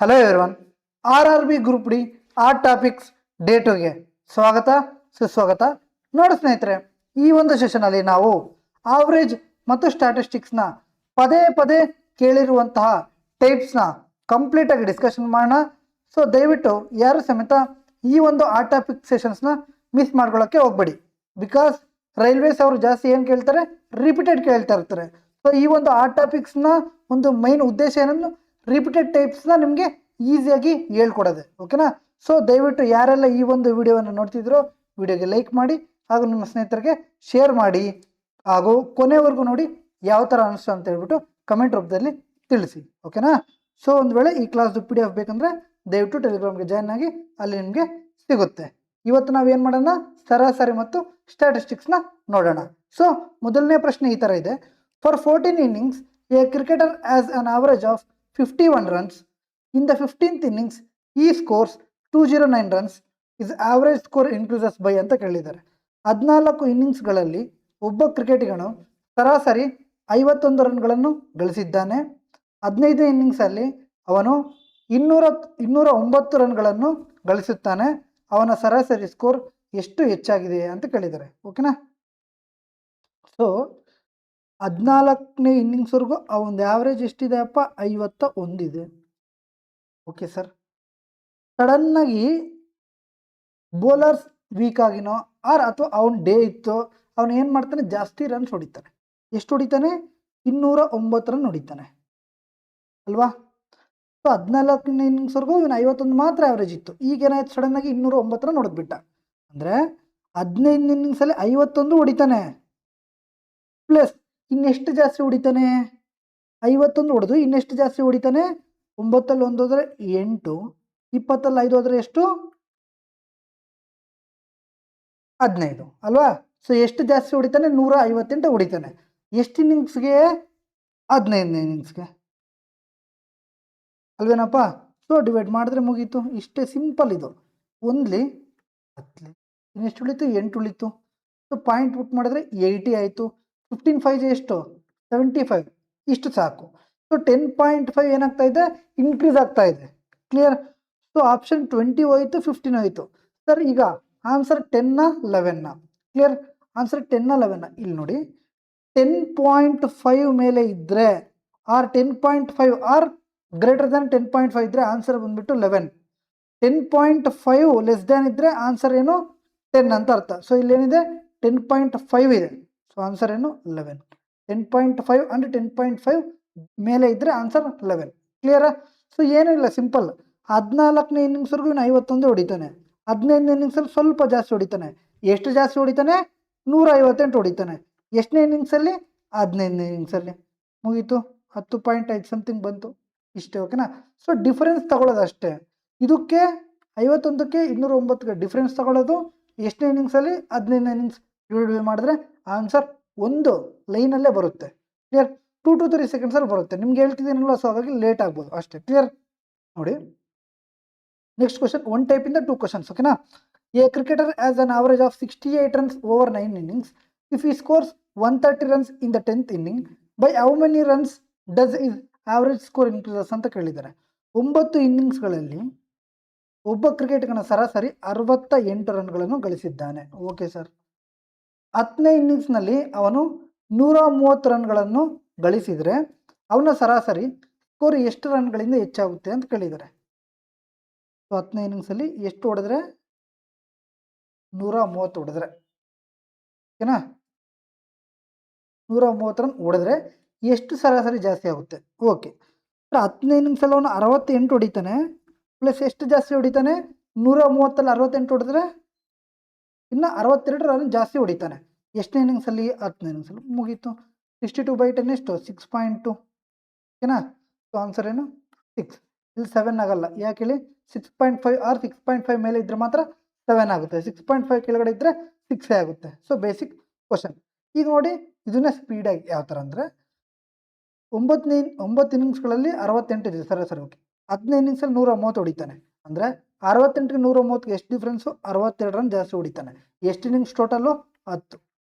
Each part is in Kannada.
Hello everyone, RRB group D our topics day 2ಗೆ ಸ್ವಾಗತ ಸುಸ್ವಾಗತ. ನೋಡಿ ಸ್ನೇಹಿತರೆ, ಈ ಒಂದು ಸೆಷನಲ್ಲಿ ನಾವು ಆವರೇಜ್ ಮತ್ತು ಸ್ಟ್ಯಾಟಿಸ್ಟಿಕ್ಸ್ನ ಪದೇ ಪದೇ ಕೇಳಿರುವಂತಹ ಟೈಪ್ಸ್ನ ಕಂಪ್ಲೀಟಾಗಿ ಡಿಸ್ಕಷನ್ ಮಾಡೋಣ. ಸೊ ದಯವಿಟ್ಟು ಯಾರು ಸಮೇತ ಈ ಒಂದು ಆರ್ ಟಾಪಿಕ್ ಸೆಷನ್ಸ್ನ ಮಿಸ್ ಮಾಡ್ಕೊಳ್ಳೋಕ್ಕೆ ಹೋಗ್ಬೇಡಿ. ಬಿಕಾಸ್ ರೈಲ್ವೇಸ್ ಅವರು ಜಾಸ್ತಿ ಏನು ಕೇಳ್ತಾರೆ, ರಿಪೀಟೆಡ್ ಕೇಳ್ತಾ ಇರ್ತಾರೆ. ಸೊ ಈ ಒಂದು ಆರ್ ಟಾಪಿಕ್ಸ್ನ ಒಂದು ಮೈನ್ ಉದ್ದೇಶ ಏನನ್ನು ರಿಪೀಟೆಡ್ ಟೈಪ್ಸ್ನ ನಿಮಗೆ ಈಸಿಯಾಗಿ ಹೇಳ್ಕೊಡೋದೆ. ಓಕೆನಾ? ಸೊ ದಯವಿಟ್ಟು ಯಾರೆಲ್ಲ ಈ ಒಂದು ವಿಡಿಯೋವನ್ನು ನೋಡ್ತಿದ್ರೋ ವಿಡಿಯೋಗೆ ಲೈಕ್ ಮಾಡಿ ಹಾಗೂ ನಿಮ್ಮ ಸ್ನೇಹಿತರಿಗೆ ಶೇರ್ ಮಾಡಿ ಹಾಗೂ ಕೊನೆವರೆಗೂ ನೋಡಿ ಯಾವ ಥರ ಅನಿಸ್ತು ಅಂತ ಹೇಳ್ಬಿಟ್ಟು ಕಮೆಂಟ್ ರೂಪದಲ್ಲಿ ತಿಳಿಸಿ. ಓಕೆನಾ? ಸೊ ಒಂದು ವೇಳೆ ಈ ಕ್ಲಾಸ್ದು PDF ಬೇಕಂದರೆ ದಯವಿಟ್ಟು ಟೆಲಿಗ್ರಾಮ್ಗೆ ಜಾಯ್ನ್ ಆಗಿ ಅಲ್ಲಿ ನಿಮಗೆ ಸಿಗುತ್ತೆ. ಇವತ್ತು ನಾವೇನು ಮಾಡೋಣ, ಸರಾಸರಿ ಮತ್ತು ಸ್ಟ್ಯಾಟಿಸ್ಟಿಕ್ಸ್ನ ನೋಡೋಣ. ಸೊ ಮೊದಲನೇ ಪ್ರಶ್ನೆ ಈ ಥರ ಇದೆ. For 14 innings A cricketer has an average of 51 runs. In the 15th innings, he scores 209 runs. His average score increases by ಅಂತ ಕೇಳಿದ್ದಾರೆ. 14 ಇನ್ನಿಂಗ್ಸ್ಗಳಲ್ಲಿ ಒಬ್ಬ ಕ್ರಿಕೆಟಿಗನು ಸರಾಸರಿ 51 ರನ್ಗಳನ್ನು ಗಳಿಸಿದ್ದಾನೆ. 15ನೇ ಇನ್ನಿಂಗ್ಸಲ್ಲಿ ಅವನು 209 ರನ್ಗಳನ್ನು ಗಳಿಸುತ್ತಾನೆ. ಅವನ ಸರಾಸರಿ ಸ್ಕೋರ್ ಎಷ್ಟು ಹೆಚ್ಚಾಗಿದೆ ಅಂತ ಕೇಳಿದ್ದಾರೆ. ಓಕೆನಾ? ಸೊ 14ನೇ ಇನ್ನಿಂಗ್ಸ್ವರೆಗೂ ಅವನದು ಆವ್ರೇಜ್ ಎಷ್ಟಿದೆಯಪ್ಪ, 51 ಇದೆ. Okay sir. ಸಡನ್ನಾಗಿ ಬೌಲರ್ಸ್ ವೀಕ್ ಆಗಿನೋ ಅಥವಾ ಅವನ ಡೇ ಇತ್ತು, ಅವನು ಏನು ಮಾಡ್ತಾನೆ, ಜಾಸ್ತಿ ರನ್ಸ್ ಹೊಡಿತಾನೆ. ಎಷ್ಟು ಹೊಡಿತಾನೆ? 209 ರನ್ ಹೊಡಿತಾನೆ ಅಲ್ವಾ? ಸೊ 14ನೇ ಇನ್ನಿಂಗ್ಸ್ವರೆಗೂ ಇವನು 51 ಮಾತ್ರ ಆವ್ರೇಜ್ ಇತ್ತು. ಈಗ ಏನಾಯ್ತು, ಸಡನ್ನಾಗಿ 209 ರನ್ ಹೊಡೆದ್ಬಿಟ್ಟ. ಅಂದರೆ 15ನೇ ಇನ್ನಿಂಗ್ಸಲ್ಲಿ 51 ಹೊಡಿತಾನೆ, ಪ್ಲಸ್ ಇನ್ನೆಷ್ಟು ಜಾಸ್ತಿ ಹೊಡಿತಾನೆ, 51 ಹೊಡೆದು ಇನ್ನೆಷ್ಟು ಜಾಸ್ತಿ ಹೊಡಿತಾನೆ, 9ಲ್ಲಿ 1 ಹೋದರೆ 8, 20ಲ್ಲಿ 5 ಹೋದರೆ ಎಷ್ಟು, 15 ಅಲ್ವಾ? ಸೊ ಎಷ್ಟು ಜಾಸ್ತಿ ಹೊಡಿತಾನೆ, 158 ಹೊಡಿತಾನೆ. ಎಷ್ಟು ಇನ್ನಿಂಗ್ಸ್ಗೆ? 15ನೇ ಇನ್ನಿಂಗ್ಸ್ಗೆ ಅಲ್ವೇನಪ್ಪ? ಸೊ ಡಿವೈಡ್ ಮಾಡಿದ್ರೆ ಮುಗೀತು. ಇಷ್ಟೇ ಸಿಂಪಲ್ ಇದು. 1ಲಿ 10ಲಿ ಇನ್ನೆಷ್ಟು ಉಳಿತು, 8 ಉಳಿತು. ಸೊ ಪಾಯಿಂಟ್ ಪುಟ್ ಮಾಡಿದ್ರೆ 80 ಆಯಿತು. 15 5 ಎಷ್ಟು, 75. ಇಷ್ಟು ಸಾಕು. ಸೊ 10.5 ಏನಾಗ್ತಾ ಇದೆ, ಇನ್ಕ್ರೀಸ್ ಆಗ್ತಾ ಇದೆ. ಕ್ಲಿಯರ್? ಸೊ ಆಪ್ಷನ್ 20 ಹೋಯಿತು, 15 ಹೋಯಿತು. ಸರ್ ಈಗ ಆನ್ಸರ್ 10 11. ಕ್ಲಿಯರ್? ಆನ್ಸರ್ 10 11. ಇಲ್ಲಿ ನೋಡಿ, 10.5 ಮೇಲೆ ಇದ್ದರೆ ಆರ್ 10.5 ಆರ್ ಗ್ರೇಟರ್ ದ್ಯಾನ್ 10.5 ಇದ್ದರೆ ಆನ್ಸರ್ ಬಂದ್ಬಿಟ್ಟು 11. 10.5 ಲೆಸ್ ದ್ಯಾನ್ ಇದ್ದರೆ ಆನ್ಸರ್ ಏನು, 10 ಅಂತ ಅರ್ಥ. ಸೊ ಇಲ್ಲೇನಿದೆ, 10.5 ಇದೆ. ಸೊ ಆನ್ಸರ್ ಏನು, 11. 10.5 ಅಂದರೆ 10.5 ಮೇಲೆ ಇದ್ದರೆ ಆನ್ಸರ್ 11. ಕ್ಲಿಯರಾ? ಸೊ ಏನೂ ಇಲ್ಲ, ಸಿಂಪಲ್. 14ನೇ ಇನ್ನಿಂಗ್ಸ್ವರೆಗೂ ಇವನು 51 ಹೊಡಿತಾನೆ. 15ನೇ ಇನ್ನಿಂಗ್ಸಲ್ಲಿ ಸ್ವಲ್ಪ ಜಾಸ್ತಿ ಹೊಡಿತಾನೆ. ಎಷ್ಟು ಜಾಸ್ತಿ ಹೊಡಿತಾನೆ, 158 ಹೊಡಿತಾನೆ. ಎಷ್ಟನೇ ಇನ್ನಿಂಗ್ಸಲ್ಲಿ? 15ನೇ ಇನ್ನಿಂಗ್ಸಲ್ಲಿ. ಮುಗೀತು. 10.5 ಸಮಥಿಂಗ್ ಬಂತು. ಇಷ್ಟೇ. ಓಕೆನಾ? ಸೊ ಡಿಫರೆನ್ಸ್ ತಗೊಳ್ಳೋದು ಅಷ್ಟೇ. ಇದಕ್ಕೆ 51ಕ್ಕೆ 209ಗೆ ಡಿಫ್ರೆನ್ಸ್ ತಗೊಳ್ಳೋದು. ಎಷ್ಟನೇ ಇನ್ನಿಂಗ್ಸಲ್ಲಿ? 15ನೇ ಇನ್ನಿಂಗ್ಸ್. ಡಿವೈಡ್ ಮಾಡಿದ್ರೆ ಆನ್ಸರ್ ಒಂದು ಲೈನಲ್ಲೇ ಬರುತ್ತೆ. ಕ್ಲಿಯರ್? 2 to 3 ಸೆಕೆಂಡ್ಸಲ್ಲಿ ಬರುತ್ತೆ. ನಿಮ್ಗೆ ಹೇಳ್ತಿದ್ದೀನಲ್ಲ, ಸೊ ಹಾಗಾಗಿ ಲೇಟ್ ಆಗ್ಬೋದು ಅಷ್ಟೇ. ಕ್ಲಿಯರ್? ನೋಡಿ, ನೆಕ್ಸ್ಟ್ ಕ್ವಶನ್. 1 ಟೈಪಿಂದ 2 ಕ್ವಶನ್ಸ್. ಓಕೆನಾ? A cricketer has an average of 68 runs over 9 innings. If he scores 130 runs in the 10th inning, by how many runs does his average score increases ಅಂತ ಕೇಳಿದ್ದಾರೆ. 9 ಇನ್ನಿಂಗ್ಸ್ಗಳಲ್ಲಿ ಒಬ್ಬ ಕ್ರಿಕೆಟಿಗನ ಸರಾಸರಿ 68 ರನ್ಗಳನ್ನು ಗಳಿಸಿದ್ದಾನೆ. Okay sir. 10ನೇ ಇನ್ನಿಂಗ್ಸ್ನಲ್ಲಿ ಅವನು 130 ರನ್ಗಳನ್ನು ಗಳಿಸಿದರೆ ಅವನ ಸರಾಸರಿ ಸ್ಕೋರ್ ಎಷ್ಟು ರನ್ಗಳಿಂದ ಹೆಚ್ಚಾಗುತ್ತೆ ಅಂತ ಕೇಳಿದ್ದಾರೆ. ಸೊ 10ನೇ ಇನ್ನಿಂಗ್ಸಲ್ಲಿ ಎಷ್ಟು ಹೊಡೆದ್ರೆ, 130 ಹೊಡೆದ್ರೆ. ಓಕೆನಾ? 130 ರನ್ ಹೊಡೆದ್ರೆ ಎಷ್ಟು ಸರಾಸರಿ ಜಾಸ್ತಿ ಆಗುತ್ತೆ. ಓಕೆ. 10ನೇ ಇನ್ನಿಂಗ್ಸಲ್ಲಿ ಅವನು 68 ಹೊಡಿತಾನೆ, ಪ್ಲಸ್ ಎಷ್ಟು ಜಾಸ್ತಿ ಹೊಡಿತಾನೆ, 130ಲ್ಲಿ 68 ಹೊಡೆದ್ರೆ ಇನ್ನು 62 ರನ್ ಜಾಸ್ತಿ ಹೊಡಿತಾನೆ. ಎಷ್ಟನೇ ಇನ್ನಿಂಗ್ಸಲ್ಲಿ? 10ನೇ ಇನ್ನಿಂಗ್ಸಲ್ಲಿ. ಮುಗೀತು. 62/10 ಎಷ್ಟು, 6.2. ಓಕೆನಾ? ಸೊ ಆನ್ಸರ್ ಏನು, 6. ಇಲ್ಲಿ 7 ಆಗಲ್ಲ. ಯಾಕೆ ಹೇಳಿ? 6.5 ಆರ್ 6.5 ಮೇಲೆ ಇದ್ದರೆ ಮಾತ್ರ 7 ಆಗುತ್ತೆ. 6.5 ಕೆಳಗಡೆ ಇದ್ದರೆ 6 ಆಗುತ್ತೆ. So basic question. ಈಗ ನೋಡಿ, ಇದನ್ನ ಸ್ಪೀಡಾಗಿ ಯಾವ ಥರ ಅಂದರೆ, 9 ಇನ್ನಿಂಗ್ಸ್ಗಳಲ್ಲಿ 68 ಇದೆ ಸರಾಸರಿ. ಓಕೆ. 10ನೇ ಇನ್ನಿಂಗ್ಸಲ್ಲಿ 130 ಹೊಡಿತಾನೆ. ಅಂದರೆ 68ಗೆ 130ಗೆ ಎಷ್ಟು ಡಿಫ್ರೆನ್ಸು, 62 ರನ್ ಜಾಸ್ತಿ ಹೊಡಿತಾನೆ. ಎಷ್ಟು ಇನ್ನಿಂಗ್ಸ್ ಟೋಟಲ್ಲು? 10.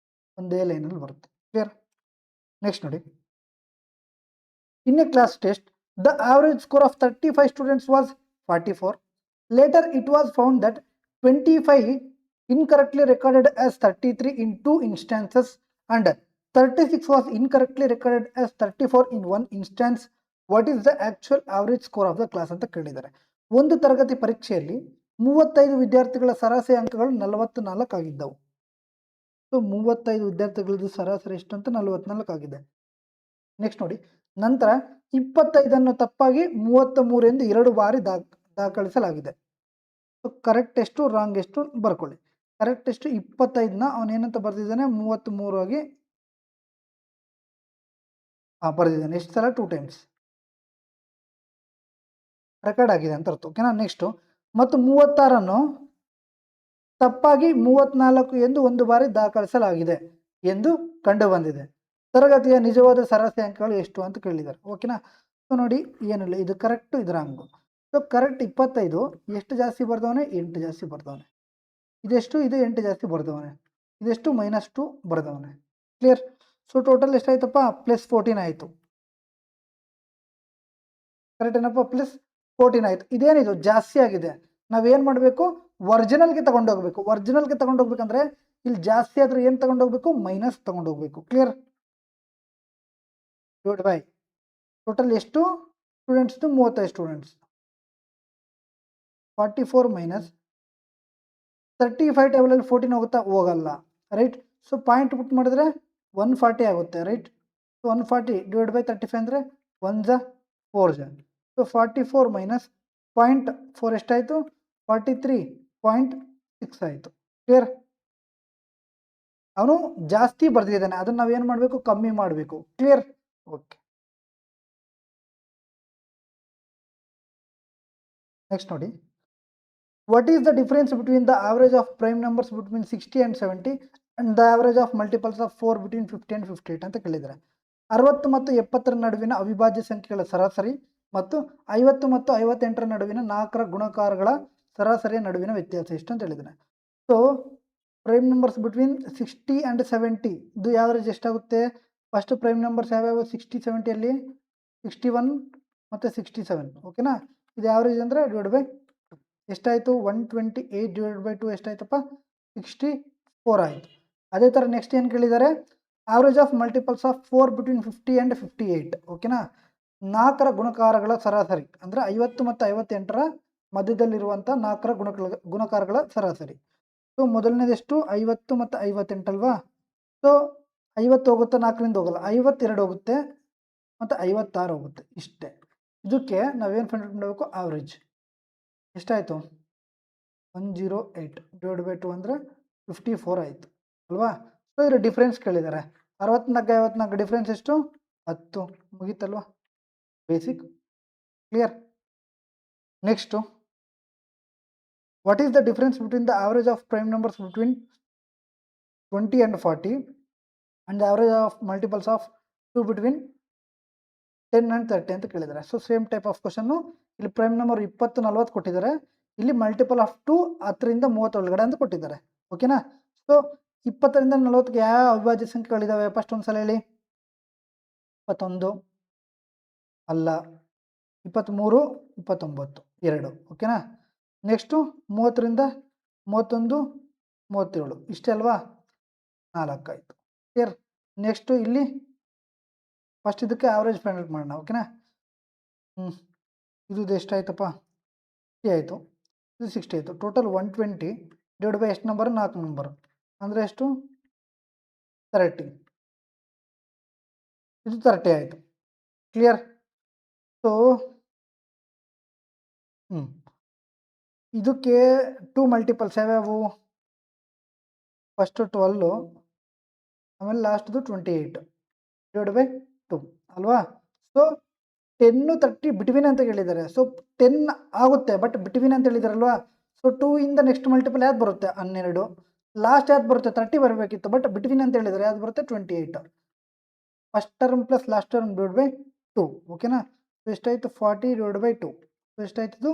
ಒಂದೇ ಲೈನಲ್ಲಿ ಬರುತ್ತೆ. ಕ್ಲಿಯರ್? ನೆಕ್ಸ್ಟ್ ನೋಡಿ, in a class test The average score of 35 students was 44. Later, it was found that 25 incorrectly recorded as 33 in 2 instances and 36 was incorrectly recorded as 34 in 1 instance. What is the actual average score of the class ಅಂತ ಕೇಳಿದ್ದಾರೆ. ಒಂದು ತರಗತಿ ಪರೀಕ್ಷೆಯಲ್ಲಿ 35 ವಿದ್ಯಾರ್ಥಿಗಳ ಸರಾಸರಿ ಅಂಕಗಳು 44 ಆಗಿದ್ದವು. ಸೊ 35 ವಿದ್ಯಾರ್ಥಿಗಳದ್ದು ಸರಾಸರಿ ಎಷ್ಟು ಅಂತ 44 ಆಗಿದೆ. ನೆಕ್ಸ್ಟ್ ನೋಡಿ, ನಂತರ 25 ತಪ್ಪಾಗಿ 33 ಎಂದು 2 ಬಾರಿ ದಾಖಲಿಸಲಾಗಿದೆ. ಸೊ ಕರೆಕ್ಟ್ ಎಷ್ಟು ರಾಂಗ್ ಎಷ್ಟು ಬರ್ಕೊಳ್ಳಿ. ಕರೆಕ್ಟ್ ಎಷ್ಟು 25ನ ಅವನೇನಂತ ಬರ್ದಿದ್ದಾನೆ 33 ಆಗಿ ಬರ್ದಿದ್ದಾನೆ. ಎಷ್ಟು ಸಲ 2 ಟೈಮ್ಸ್ ರೆಕಾರ್ಡ್ ಆಗಿದೆ ಅಂತ ಅರ್ಥ. ಓಕೆನಾ. ನೆಕ್ಸ್ಟು ಮತ್ತು 36 ತಪ್ಪಾಗಿ 34 ಎಂದು 1 ಬಾರಿ ದಾಖಲಿಸಲಾಗಿದೆ ಎಂದು ಕಂಡು ಬಂದಿದೆ. ತರಗತಿಯ ನಿಜವಾದ ಸರಾಸರಿ ಅಂಕಗಳು ಎಷ್ಟು ಅಂತ ಕೇಳಿದ್ದಾರೆ. ಓಕೆನಾ. ಸೊ ನೋಡಿ, ಏನಿಲ್ಲ, ಇದು ಕರೆಕ್ಟು ಇದು ರಾಂಗು. ಸೊ ಕರೆಕ್ಟ್ 25 ಎಷ್ಟು ಜಾಸ್ತಿ ಬರ್ದವನೆ 8 ಜಾಸ್ತಿ ಬರ್ದವನೆ. ಇದೆಷ್ಟು ಇದು 8 ಜಾಸ್ತಿ ಬರ್ದವನೆ. ಇದೆಷ್ಟು -2 ಬರ್ದವನೆ. ಕ್ಲಿಯರ್. ಸೊ ಟೋಟಲ್ ಎಷ್ಟಾಯ್ತಪ್ಪ +14 ಆಯಿತು. ಕರೆಕ್ಟ್ ಏನಪ್ಪ +14 ಆಯಿತು. ಇದೇನಿದು ಜಾಸ್ತಿ ಆಗಿದೆ. ನಾವೇನು ಮಾಡಬೇಕು, ಒರಿಜಿನಲ್ಗೆ ತಗೊಂಡೋಗ್ಬೇಕು. ಒರಿಜಿನಲ್ಗೆ ತಗೊಂಡೋಗ್ಬೇಕಂದ್ರೆ ಇಲ್ಲಿ ಜಾಸ್ತಿ ಆದ್ರೆ ಏನು ತಗೊಂಡೋಗ್ಬೇಕು, ಮೈನಸ್ ತಗೊಂಡೋಗ್ಬೇಕು. ಕ್ಲಿಯರ್. ಡಿವೈಡ್ ಬೈ ಟೋಟಲ್ ಎಷ್ಟು ಸ್ಟೂಡೆಂಟ್ಸ್ದು 35 ಸ್ಟೂಡೆಂಟ್ಸ್. 44 ಮೈನಸ್ 35 ಟೇಬಲಲ್ಲಿ 14 ಹೋಗುತ್ತಾ, ಹೋಗಲ್ಲ. ರೈಟ್. ಸೊ ಪಾಯಿಂಟ್ ಪುಟ್ ಮಾಡಿದ್ರೆ 140 ಆಗುತ್ತೆ. ರೈಟ್. ಸೊ 140 ಡಿವೈಡ್ ಬೈ 35 ಅಂದರೆ 1 ಜ 4 ಜ. ಸೊ 44 ಮೈನಸ್ 0.4 ಎಷ್ಟಾಯಿತು, 43.6 ಆಯಿತು. ಕ್ಲಿಯರ್. ಅವನು ಜಾಸ್ತಿ ಬರ್ದಿದ್ದಾನೆ, ಅದನ್ನು ನಾವೇನು ಮಾಡಬೇಕು, ಕಮ್ಮಿ ಮಾಡಬೇಕು. ಕ್ಲಿಯರ್. ಓಕೆ. ನೆಕ್ಸ್ಟ್ ನೋಡಿ, what is the difference between the average of prime numbers between 60 and 70 and the average of multiples of 4 between 50 and 58 ಅಂತ ಕೇಳಿದ್ದಾರೆ. 60 ಮತ್ತು 70 ನಡುವಿನ ಅವಿಭಾಜ್ಯ ಸಂಖ್ಯೆಗಳ ಸರಾಸರಿ ಮತ್ತು 50 ಮತ್ತು 58 ನಡುವಿನ 4 ಗುಣಕಾರಗಳ ಸರಾಸರಿಯ ನಡುವಿನ ವ್ಯತ್ಯಾಸ ಎಷ್ಟು ಅಂತ ಹೇಳಿದ್ದಾನೆ. So prime numbers between 60 and 70 ಇದು ಆವರೇಜ್ ಎಷ್ಟಾಗುತ್ತೆ. ಫಸ್ಟ್ ಪ್ರೈಮ್ ನಂಬರ್ಸ್ ಯಾವ್ಯಾವ 60 70ಅಲ್ಲಿ 61 ಮತ್ತು 67. ಓಕೆನಾ. ಇದು ಆವರೇಜ್ ಅಂದರೆ ಡಿವೈಡ್ ಬೈ ಎಷ್ಟಾಯಿತು, 128 ಡಿವೈಡ್ ಬೈ 2 ಎಷ್ಟಾಯ್ತಪ್ಪ, 64 ಆಯಿತು. ಅದೇ ಥರ ನೆಕ್ಸ್ಟ್ ಏನು ಕೇಳಿದ್ದಾರೆ, average of multiples of 4 between 50 and 58. ಓಕೆನಾ. 4 ಗುಣಕಾರಗಳ ಸರಾಸರಿ ಅಂದರೆ 50 ಮತ್ತು 58ರ ಮಧ್ಯದಲ್ಲಿರುವಂಥ 4 ಗುಣಕಾರಗಳ ಸರಾಸರಿ. ಸೊ ಮೊದಲನೇದೆಷ್ಟು 50 ಮತ್ತು 58 ಅಲ್ವಾ. ಸೊ 50 ಹೋಗುತ್ತೆ, 4ರಿಂದ ಹೋಗಲ್ಲ, 52 ಹೋಗುತ್ತೆ ಮತ್ತು 56 ಹೋಗುತ್ತೆ. ಇಷ್ಟೇ. ಇದಕ್ಕೆ ನಾವೇನು ಫೈಂಡ್ ಔಟ್ ಮಾಡಬೇಕು, ಆವ್ರೇಜ್ ಎಷ್ಟಾಯಿತು, 108 ಡಿವೈಡ್ ಬೈ 2 ಅಂದರೆ 54 ಆಯಿತು ಅಲ್ವಾ. ಸೊ ಇದ್ರ ಡಿಫ್ರೆನ್ಸ್ ಕೇಳಿದ್ದಾರೆ. 64 54 ಡಿಫ್ರೆನ್ಸ್ ಎಷ್ಟು, 10. ಮುಗೀತಲ್ವಾ, basic. Clear. Next, what is the difference between the average of prime numbers between 20 and 40 and the average of multiples of 2 between 10 and 30 ಅಂತ ಕೇಳಿದ್ದಾರೆ. So same type of question. ಇಲ್ಲಿ ಪ್ರೈಮ್ ನಂಬರ್ 20 40 ಕೊಟ್ಟಿದ್ದಾರೆ, ಇಲ್ಲಿ ಮಲ್ಟಿಪಲ್ ಆಫ್ 2 10ರಿಂದ 30 ಒಳಗಡೆ ಅಂತ ಕೊಟ್ಟಿದ್ದಾರೆ. ಓಕೆನಾ. ಸೊ 20ರಿಂದ 40ಗೆ ಯಾವ ಅವಿಭಾಜ್ಯ ಸಂಖ್ಯೆಗಳಿದ್ದಾವೆ, ಫಸ್ಟ್ ಒಂದ್ಸಲ ಹೇಳಿ. 21 ಅಲ್ಲ, 23 29 2. ಓಕೆನಾ. ನೆಕ್ಸ್ಟು 30ರಿಂದ 31 37 ಇಷ್ಟೇ ಅಲ್ವಾ, 4 ಆಯಿತು. ಕ್ಲಿಯರ್. ನೆಕ್ಸ್ಟು ಇಲ್ಲಿ ಫಸ್ಟ್ ಇದಕ್ಕೆ ಆವ್ರೇಜ್ ಫೈಂಡ್ ಔಟ್ ಮಾಡೋಣ. ಓಕೆನಾ. ಇದು ಎಷ್ಟಾಯ್ತಪ್ಪ, 60 ಆಯಿತು, ಇದು 60 ಆಯಿತು. ಟೋಟಲ್ 120 ಡಿವೈಡ್ ಬೈ ಎಷ್ಟು ನಂಬರ್, 4 ನಂಬರ್ ಅಂದರೆ ಎಷ್ಟು, 30. ಇದು 30 ಆಯಿತು. ಕ್ಲಿಯರ್. ಸೊ ಇದಕ್ಕೆ 2 ಮಲ್ಟಿಪಲ್ಸ್ ಯಾವ್ಯಾವು, ಫಸ್ಟು 12 ಆಮೇಲೆ ಲಾಸ್ಟ್ದು 28 ಡಿವೈಡ್ ಬೈ 2 ಅಲ್ವಾ. ಸೊ 10 30 ಬಿಟ್ವೀನ್ ಅಂತ ಹೇಳಿದ್ದಾರೆ. ಸೊ 10 ಆಗುತ್ತೆ, ಬಟ್ ಬಿಟ್ವೀನ್ ಅಂತ ಹೇಳಿದಾರಲ್ವಾ. ಸೊ 2 ಇಂದ ನೆಕ್ಸ್ಟ್ ಮಲ್ಟಿಪಲ್ ಯಾವ್ದು ಬರುತ್ತೆ, 12. ಲಾಸ್ಟ್ ಯಾವ್ದು ಬರುತ್ತೆ, 30 ಬರಬೇಕಿತ್ತು, ಬಟ್ ಬಿಟ್ವೀನ್ ಅಂತ ಹೇಳಿದ್ದಾರೆ, ಯಾವ್ದು ಬರುತ್ತೆ 28. First term plus last term divide by 2. ಓಕೆನಾ. ಸೊ ಎಷ್ಟಾಯಿತು, 40 ಡಿವೈಡ್ ಬೈ 2. ಸೊ ಎಷ್ಟಾಯ್ತು, ಇದು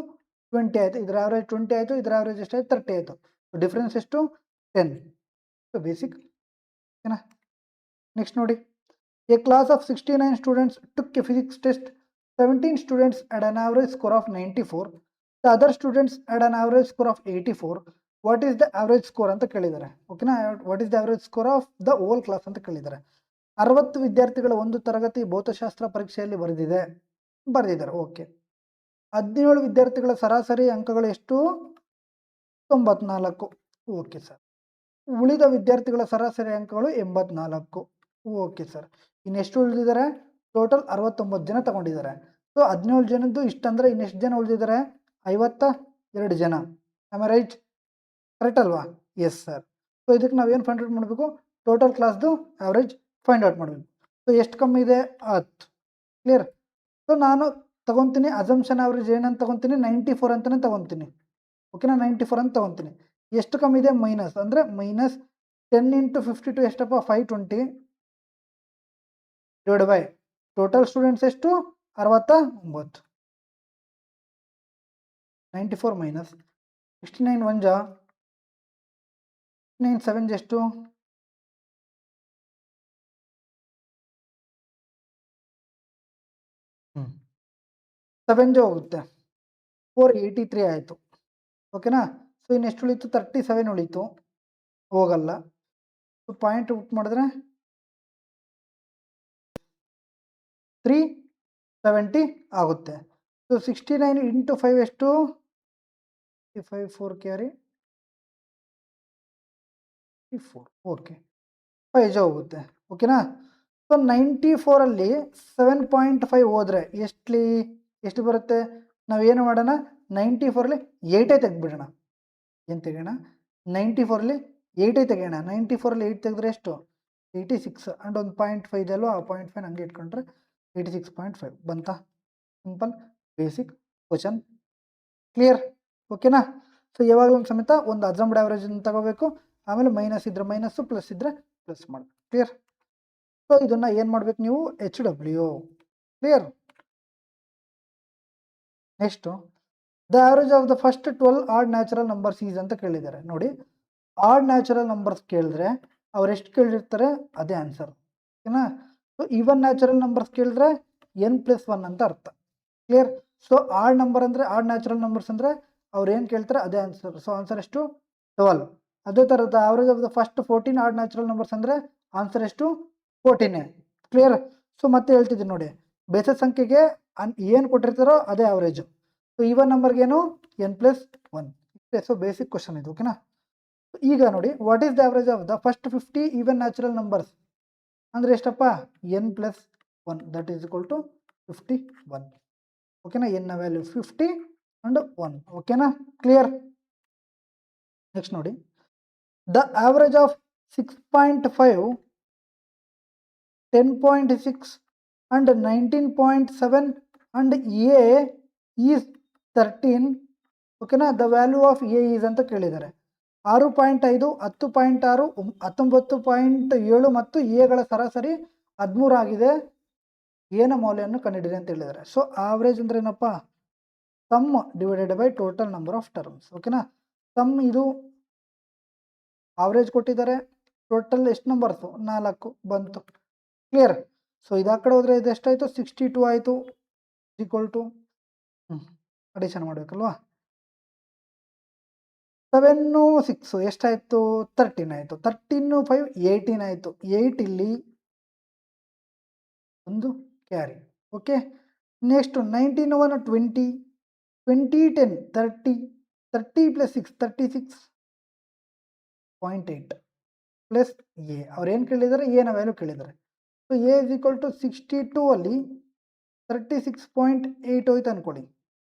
20 ಆಯಿತು. ಇದರ ಆವ್ರೇಜ್ 20 ಆಯಿತು, ಇದರ ಆವ್ರೇಜ್ ಎಷ್ಟಾಯ್ತು, 30 ಆಯಿತು. ಸೊ ಡಿಫ್ರೆನ್ಸ್ ಎಷ್ಟು, 10. So basic. ಓಕೆನಾ. ನೆಕ್ಸ್ಟ್ ನೋಡಿ, A class of 69 students took A physics test 17 students had an average score of 94. The other students had an average score of 84. What is the average score ಅಂತ ಕೇಳಿದ್ದಾರೆ. ಓಕೆನಾ, what is the average score of the whole class ಅಂತ ಕೇಳಿದ್ದಾರೆ. 60 ವಿದ್ಯಾರ್ಥಿಗಳ ಒಂದು ತರಗತಿ ಭೌತಶಾಸ್ತ್ರ ಪರೀಕ್ಷೆಯಲ್ಲಿ ಬರೆದಿದ್ದಾರೆ. ಓಕೆ, 17 ವಿದ್ಯಾರ್ಥಿಗಳ ಸರಾಸರಿ ಅಂಕಗಳು ಎಷ್ಟು? 94. Okay sir. ಉಳಿದ ವಿದ್ಯಾರ್ಥಿಗಳ ಸರಾಸರಿ ಅಂಕಗಳು 84. Okay sir. ಇನ್ನೆಷ್ಟು ಉಳಿದಿದ್ದಾರೆ? ಟೋಟಲ್ 69 ಜನ ತಗೊಂಡಿದ್ದಾರೆ. ಸೊ 17 ಜನದ್ದು ಇಷ್ಟಂದ್ರೆ ಇನ್ನೆಷ್ಟು ಜನ ಉಳಿದಿದ್ದಾರೆ? 52 ಜನ. Am I right? ಕರೆಕ್ಟ್ ಅಲ್ವಾ? Yes sir. ಸೊ ಇದಕ್ಕೆ ನಾವೇನು ಫೈಂಡ್ ಔಟ್ ಮಾಡಬೇಕು? ಟೋಟಲ್ ಕ್ಲಾಸ್ದು ಆವ್ರೇಜ್ ಫೈಂಡ್ ಔಟ್ ಮಾಡಬೇಕು. ಸೊ ಎಷ್ಟು ಕಮ್ಮಿ ಇದೆ? 10. ಕ್ಲಿಯರ್? ಸೊ ನಾನು ತಗೊತೀನಿ ಅಸಂಪ್ಷನ್ ಆವ್ರೇಜ್ ಏನಂತ ತಗೊತೀನಿ? 94 ಅಂತಲೇ ತಗೊತೀನಿ. ಓಕೆನಾ, 94 ಅಂತ ತಗೊತೀನಿ. ಎಷ್ಟು ಕಮ್ಮಿ ಇದೆ? ಮೈನಸ್ ಅಂದರೆ ಮೈನಸ್ 10 × 52 ಎಷ್ಟಪ್ಪ? 520 ಡಿವೈಡ್ ಬೈ ಟೋಟಲ್ ಸ್ಟೂಡೆಂಟ್ಸ್ ಎಷ್ಟು? 69. 94 ಮೈನಸ್ 69 1 ಜಾ 9 7 ಎಷ್ಟು? 7 ಜಾ ಹೋಗುತ್ತೆ, 483 ಆಯಿತು. ಓಕೆನಾ. ಸೊ ಇನ್ನೆಷ್ಟು ಉಳಿತು? 37 ಉಳಿತು, ಹೋಗಲ್ಲ. ಸೊ ಪಾಯಿಂಟ್ ಔಟ್ ಮಾಡಿದ್ರೆ 370 ಆಗುತ್ತೆ. ಸೊ 69 × 5 ಎಷ್ಟು? 5 4 ಕ್ಯಾರಿ 4. ಓಕೆ, 5 ಜಾ ಹೋಗುತ್ತೆ. ಓಕೆನಾ. ಸೊ 94ಅಲ್ಲಿ 7.5 ಹೋದರೆ ಎಷ್ಟು ಬರುತ್ತೆ? ನಾವೇನು ಮಾಡೋಣ? 94ಅಲ್ಲಿ 8 ತೆಗೆದ್ಬಿಡೋಣ. ಏನು ತೆಗೆಯೋಣ? 94ಅಲ್ಲಿ 8 ತೆಗೆಯೋಣ. 94ಅಲ್ಲಿ 8 ತೆಗೆದ್ರೆ ಎಷ್ಟು? 86. ಆ್ಯಂಡ್ ಒಂದು 0.5 ಇದೆ ಅಲ್ವಾ? ಆ 0.5 ಹಂಗೆ ಇಟ್ಕೊಂಡ್ರೆ 86.5 ಬಂತಾ? Simple basic question. ಕ್ಲಿಯರ್? ಓಕೆನಾ. ಸೊ ಯಾವಾಗಲೂ ಒಂದು ಸಮೇತ ಒಂದು ಅಸಂಬ್ಡ್ ಆವ್ರೇಜ್ ತಗೋಬೇಕು. ಆಮೇಲೆ ಮೈನಸ್ ಇದ್ರೆ ಮೈನಸ್ಸು, ಪ್ಲಸ್ ಇದ್ರೆ ಪ್ಲಸ್ ಮಾಡಬೇಕು. ಕ್ಲಿಯರ್? ಸೊ ಇದನ್ನು ಏನು ಮಾಡ್ಬೇಕು ನೀವು? HW. Clear? Next the average of the first 12 odd natural numbers is ಅಂತ ಕೇಳಿದ್ದಾರೆ. ನೋಡಿ, ಆಡ್ ನ್ಯಾಚುರಲ್ ನಂಬರ್ಸ್ ಕೇಳಿದ್ರೆ ಅವ್ರು ಎಷ್ಟು ಕೇಳಿರ್ತಾರೆ ಅದೇ ಆನ್ಸರ್. ಓಕೆನಾ. ಸೊ ಈವನ್ ನ್ಯಾಚುರಲ್ ನಂಬರ್ಸ್ ಕೇಳಿದ್ರೆ n+1 ಅಂತ ಅರ್ಥ. ಕ್ಲಿಯರ್? ಸೊ ಆಡ್ ನಂಬರ್ ಅಂದರೆ ಆಡ್ ನ್ಯಾಚುರಲ್ ನಂಬರ್ಸ್ ಅಂದರೆ ಅವ್ರು ಏನು ಕೇಳ್ತಾರೆ ಅದೇ ಆನ್ಸರ್. ಸೊ ಆನ್ಸರ್ ಎಷ್ಟು? 12. ಅದೇ ಥರದ average of the first 14 odd natural numbers ಅಂದರೆ ಆನ್ಸರ್ ಎಷ್ಟು? 14. ಕ್ಲಿಯರ್? ಸೊ ಮತ್ತೆ ಹೇಳ್ತಿದ್ದೀನಿ ನೋಡಿ, ಬೇಸ ಸಂಖ್ಯೆಗೆ ಏನು ಕೊಟ್ಟಿರ್ತಾರೋ ಅದೇ ಆವ್ರೇಜು. ಸೊ ಈವನ್ ನಂಬರ್ಗೇನು n+1. ಸೊ ಬೇಸಿಕ್ ಕ್ವಶನ್ ಇದು. ಓಕೆನಾ. ಈಗ ನೋಡಿ, what is the average of the first 50 even natural numbers ಅಂದರೆ ಎಷ್ಟಪ್ಪ? n+1 that is equal to 51. ಓಕೆನಾ. ಎನ್ನ ವ್ಯಾಲ್ಯೂ 50 ಆ್ಯಂಡ್ 1. ಓಕೆನಾ. ಕ್ಲಿಯರ್? ನೆಕ್ಸ್ಟ್ ನೋಡಿ, the average of 6.5, 10.6 and 19.7 and A is 13. ಓಕೆನಾ. The value of A is ಅಂತ ಕೇಳಿದ್ದಾರೆ. 6.5, 10.6, 19.7 ಮತ್ತು ಎಗಳ ಸರಾಸರಿ 13 ಆಗಿದೆ. ಏನ ಮೌಲ್ಯವನ್ನು ಕಂಡುಹಿಡಿಯಿರಿ ಅಂತ ಹೇಳಿದ್ದಾರೆ. ಸೊ ಆವ್ರೇಜ್ ಅಂದ್ರೆ ಏನಪ್ಪ? Sum divided by total number of terms. ಓಕೆನಾ. ಸಮ್ ಇದು ಆವ್ರೇಜ್ ಕೊಟ್ಟಿದ್ದಾರೆ. ಟೋಟಲ್ ಎಷ್ಟು ನಂಬರ್ಸು? 4 ಬಂತು. ಕ್ಲಿಯರ್? ಸೊ ಇದು ಆ ಕಡೆ ಹೋದರೆ ಇದು ಎಷ್ಟಾಯಿತು? 62 ಆಯಿತು. Equal to addition ಮಾಡಬೇಕಲ್ವಾ? 7 6 ಎಷ್ಟಾಯಿತು? 13 ಆಯಿತು. 13 5 18 ಆಯಿತು. 8 ಇಲ್ಲಿ ಒಂದು carry. Okay. Next 19 1 20, 20 10 30, 30 + 6 36.8 plus A. ಅವ್ರು ಏನು ಕೇಳಿದ್ದಾರೆ? ಎನ ವ್ಯಾಲ್ಯೂ ಕೇಳಿದ್ದಾರೆ. So A is equal to 62 ಅಲ್ಲಿ 36.8 ಹೋಯ್ತು ಅಂದ್ಕೊಳ್ಳಿ.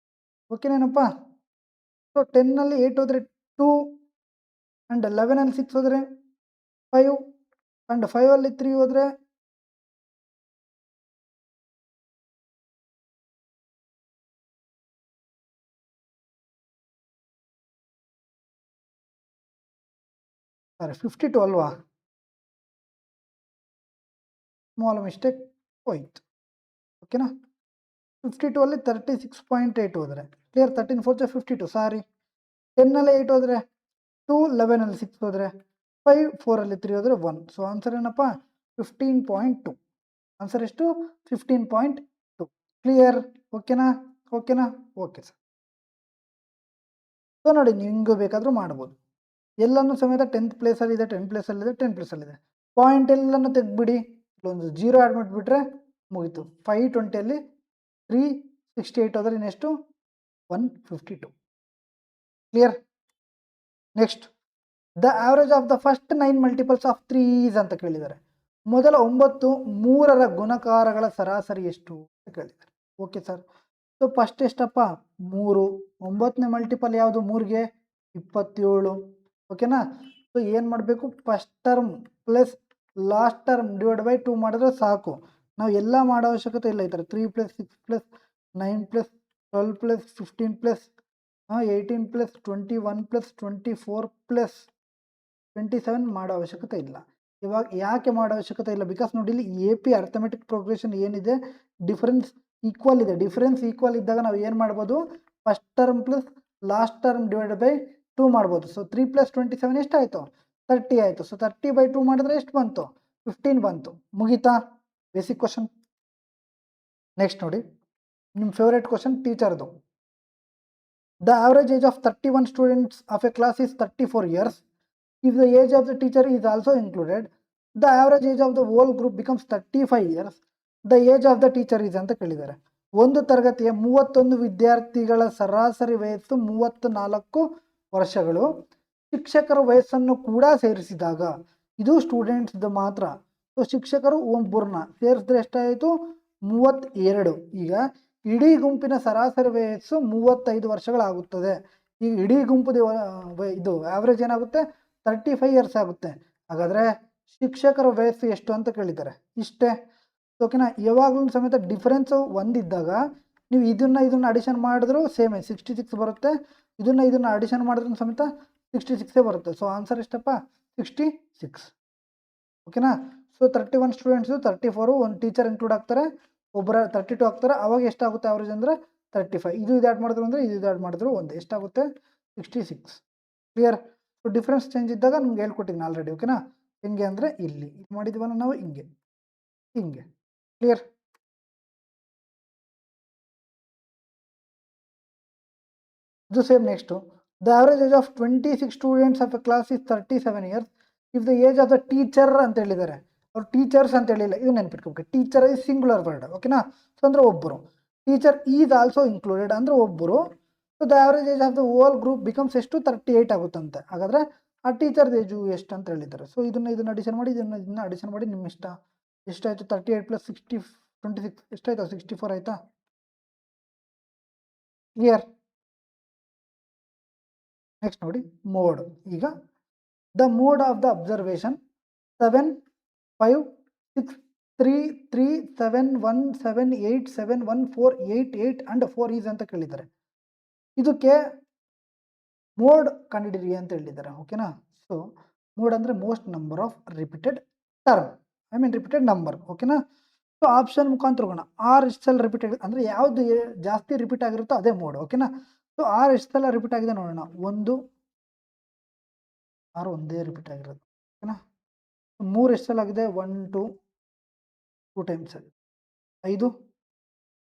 ಓಕೆನೇನಪ್ಪ. ಸೊ 10ನಲ್ಲಿ 8 ಹೋದರೆ 2 ಆ್ಯಂಡ್ 11ಅಲ್ಲಿ 6 ಹೋದರೆ 5 ಆ್ಯಂಡ್ 5ಅಲ್ಲಿ 3 ಹೋದರೆ 52 ಅಲ್ವಾ? ಸ್ಮಾಲ್ ಮಿಸ್ಟೇಕ್ ಹೋಯ್ತು. ಓಕೆನಾ. 52 ಅಲ್ಲಿ 36.8 ಹೋದರೆ ಕ್ಲಿಯರ್. 13 4 52. ಸಾರಿ, 10ನಲ್ಲಿ 8 ಹೋದರೆ 2, 11ಅಲ್ಲಿ 6 ಹೋದರೆ 5, 4ಅಲ್ಲಿ 3 ಹೋದರೆ 1. ಸೊ ಆನ್ಸರ್ ಏನಪ್ಪ? 15.2. ಆನ್ಸರ್ ಎಷ್ಟು? 15.2. ಕ್ಲಿಯರ್? ಓಕೆನಾ? ಓಕೆನಾ? Okay sir. ಸೊ ನೋಡಿ, ನೀವು ಹಿಂಗೂ ಬೇಕಾದರೂ ಮಾಡ್ಬೋದು. ಎಲ್ಲನೂ ಸಮೇತ 10th ಪ್ಲೇಸಲ್ಲಿದೆ, 10 ಪ್ಲೇಸಲ್ಲಿದೆ, 10 ಪ್ಲೇಸಲ್ಲಿದೆ. ಪಾಯಿಂಟ್ ಎಲ್ಲನೂ ತೆಗೆದ್ಬಿಡಿ, ಇಲ್ಲೊಂದು 0 ಆ್ಯಡ್ ಮಾಡಿಬಿಟ್ರೆ ಮುಗೀತು. 520 368 ಹೋದರೆ ಇನ್ನೆಷ್ಟು? 152. Clear? Next, the average of the first 9 multiples of 3 is ಅಂತ ಕೇಳಿದ್ದಾರೆ. ಮೊದಲ 9 3ರ ಗುಣಕಾರಗಳ ಸರಾಸರಿ ಎಷ್ಟು ಅಂತ ಕೇಳಿದ್ದಾರೆ. Okay sir. ಸೊ ಫಸ್ಟ್ ಎಷ್ಟಪ್ಪ? 3. 9ನೇ ಮಲ್ಟಿಪಲ್ ಯಾವುದು 3ಗೆ? 27. ಓಕೆನಾ? ಸೊ ಏನು ಮಾಡಬೇಕು? First term plus last term divide by 2 ಮಾಡಿದ್ರೆ ಸಾಕು. ನಾವು ಎಲ್ಲ ಮಾಡೋ ಅವಶ್ಯಕತೆ ಇಲ್ಲ. ಈ ಥರ 3 + 6 + 9 + 12 + 15 + 18 + 21 + 24 + 27 ಮಾಡೋ ಅವಶ್ಯಕತೆ ಇಲ್ಲ. ಇವಾಗ ಯಾಕೆ ಮಾಡೋ ಅವಶ್ಯಕತೆ ಇಲ್ಲ? ಬಿಕಾಸ್ ನೋಡಿ, ಇಲ್ಲಿ AP ಅರ್ಥಮೆಟಿಕ್ ಪ್ರೋಗ್ರೆಷನ್ ಏನಿದೆ, ಡಿಫರೆನ್ಸ್ ಈಕ್ವಲ್ ಇದೆ. ಡಿಫರೆನ್ಸ್ ಈಕ್ವಲ್ ಇದ್ದಾಗ ನಾವು ಏನು ಮಾಡ್ಬೋದು? First term plus last term divide by 2 ಮಾಡ್ಬೋದು. ಸೊ 3 + 27 ಎಷ್ಟಾಯಿತು? 30 ಆಯಿತು. ಸೊ 30/2 ಮಾಡಿದ್ರೆ ಎಷ್ಟು ಬಂತು? 15 ಬಂತು. ಮುಗೀತಾ? Basic question. ನೆಕ್ಸ್ಟ್ ನೋಡಿ, ನಿಮ್ಮ ಫೇವ್ರೇಟ್ ಕ್ವಶನ್ ಟೀಚರ್ದು. The average age of 31 students of a class is 34 years. If the age of the teacher is also included, the average age of the whole group becomes 35 years. The age of the teacher is ಅಂತ ಕೇಳಿದ್ದಾರೆ. ಒಂದು ತರಗತಿಯ 31 ವಿದ್ಯಾರ್ಥಿಗಳ ಸರಾಸರಿ ವಯಸ್ಸು 34 ವರ್ಷಗಳು. ಶಿಕ್ಷಕರ ವಯಸ್ಸನ್ನು ಕೂಡ ಸೇರಿಸಿದಾಗ, ಇದು ಸ್ಟೂಡೆಂಟ್ಸ್ದು ಮಾತ್ರ. ಸೊ ಶಿಕ್ಷಕರು ಒಬ್ಬರನ್ನ ಸೇರಿಸಿದ್ರೆ ಎಷ್ಟಾಯಿತು? 32. ಈಗ ಇಡೀ ಗುಂಪಿನ ಸರಾಸರಿ ವಯಸ್ಸು 35 ವರ್ಷಗಳಾಗುತ್ತದೆ. ಈ ಇಡೀ ಗುಂಪು ಇದು ಆವ್ರೇಜ್ ಏನಾಗುತ್ತೆ? 35 years ಆಗುತ್ತೆ. ಹಾಗಾದರೆ ಶಿಕ್ಷಕರ ವಯಸ್ಸು ಎಷ್ಟು ಅಂತ ಕೇಳಿದ್ದಾರೆ. ಇಷ್ಟೇ. ಓಕೆನಾ? ಯಾವಾಗಲೂ ಸಮೇತ ಡಿಫರೆನ್ಸು ಒಂದಿದ್ದಾಗ ನೀವು ಇದನ್ನು ಅಡಿಷನ್ ಮಾಡಿದ್ರು ಸೇಮೇ 66 ಬರುತ್ತೆ. ಇದನ್ನು ಅಡಿಷನ್ ಮಾಡಿದ್ರು ಸಮೇತ 66 ಬರುತ್ತೆ. ಸೊ ಆನ್ಸರ್ ಎಷ್ಟಪ್ಪ? 66. ಓಕೆನಾ? ಸೊ 31 ಸ್ಟೂಡೆಂಟ್ಸು 34, ಒಂದು ಟೀಚರ್ ಇನ್ಕ್ಲೂಡ್ ಆಗ್ತಾರೆ, ಒಬ್ಬರ 32 ಆಗ್ತಾರೆ. ಅವಾಗ ಎಷ್ಟಾಗುತ್ತೆ ಆವ್ರೇಜ್ ಅಂದರೆ 35. ಇದು ಆ್ಯಡ್ ಮಾಡಿದ್ರು ಅಂದರೆ ಇದು ಆ್ಯಡ್ ಮಾಡಿದ್ರು ಒಂದು ಎಷ್ಟಾಗುತ್ತೆ? 66. ಕ್ಲಿಯರ್? ಸೊ ಡಿಫ್ರೆನ್ಸ್ ಚೇಂಜ್ ಇದ್ದಾಗ ನಿಮ್ಗೆ ಹೇಳ್ಕೊಟ್ಟಿದ್ದೀನಿ ಆಲ್ರೆಡಿ. ಓಕೆನಾ? ಹೆಂಗೆ ಅಂದರೆ ಇಲ್ಲಿ ಮಾಡಿದ್ವಲ್ಲ ನಾವು, ಹಿಂಗೆ. ಕ್ಲಿಯರ್? ಇದು same. Next, the average age of 26 students of a class is 37 years. If the age of the teacher ಅಂತ ಹೇಳಿದ್ದಾರೆ. ಅವ್ರು ಟೀಚರ್ಸ್ ಅಂತ ಹೇಳಿಲ್ಲ, ಇದು ನೆನ್ಪಿಟ್ಕೋಬೇಕು. Teacher is singular word. ಓಕೆನಾ? ಸೊ ಅಂದರೆ ಒಬ್ಬರು. ಟೀಚರ್ ಈಸ್ ಆಲ್ಸೋ ಇನ್ಕ್ಲೂಡೆಡ್ ಅಂದರೆ ಒಬ್ಬರು. So the average age of the whole group becomes ಎಷ್ಟು? 38 ಆಗುತ್ತಂತೆ. ಹಾಗಾದರೆ ಆ ಟೀಚರ್ದು ಏಜು ಎಷ್ಟು ಅಂತ ಹೇಳಿದ್ದಾರೆ. ಸೊ ಇದನ್ನು ಅಡಿಷನ್ ಮಾಡಿ, ಇದನ್ನು ಅಡಿಷನ್ ಮಾಡಿ, ನಿಮ್ಮ ಇಷ್ಟ. ಎಷ್ಟಾಯಿತು? 38 + 60 26 ಎಷ್ಟಾಯಿತು? 64 ಆಯಿತಾ? ಕ್ಲಿಯರ್? ನೆಕ್ಸ್ಟ್ ನೋಡಿ, ಮೋಡ್. ಈಗ the mode of the observation 7 5 6 3 3 7 1 7 8 7 1 4 8 8 and 4 is ಅಂತ ಕೇಳಿದ್ದಾರೆ. ಇದಕ್ಕೆ ಮೋಡ್ ಕಂಡುಹಿಡಿಯಿರಿ ಅಂತ ಹೇಳಿದ್ದಾರೆ. ಓಕೆನಾ? ಸೊ ಮೋಡ್ ಅಂದರೆ most number of repeated term, repeated number. ಓಕೆನಾ? ಸೊ ಆಪ್ಷನ್ ಮುಖಾಂತರ ಹೋಗೋಣ. 6 ಎಷ್ಟು ಸಲ ರಿಪೀಟೆಡ್ ಅಂದರೆ ಯಾವುದು ಜಾಸ್ತಿ ರಿಪೀಟ್ ಆಗಿರುತ್ತೋ ಅದೇ ಮೋಡ್. ಓಕೆನಾ? ಸೊ 6 ಎಷ್ಟು ಸಲ ರಿಪೀಟ್ ಆಗಿದೆ ನೋಡೋಣ. 1 6 ಒಂದೇ ರಿಪೀಟ್ ಆಗಿರೋದು. ಓಕೆನಾ? 3 ಎಷ್ಟು ಸಲ ಆಗಿದೆ? 1 2 2 ಟೈಮ್ಸ್ ಆಗಿದೆ. 5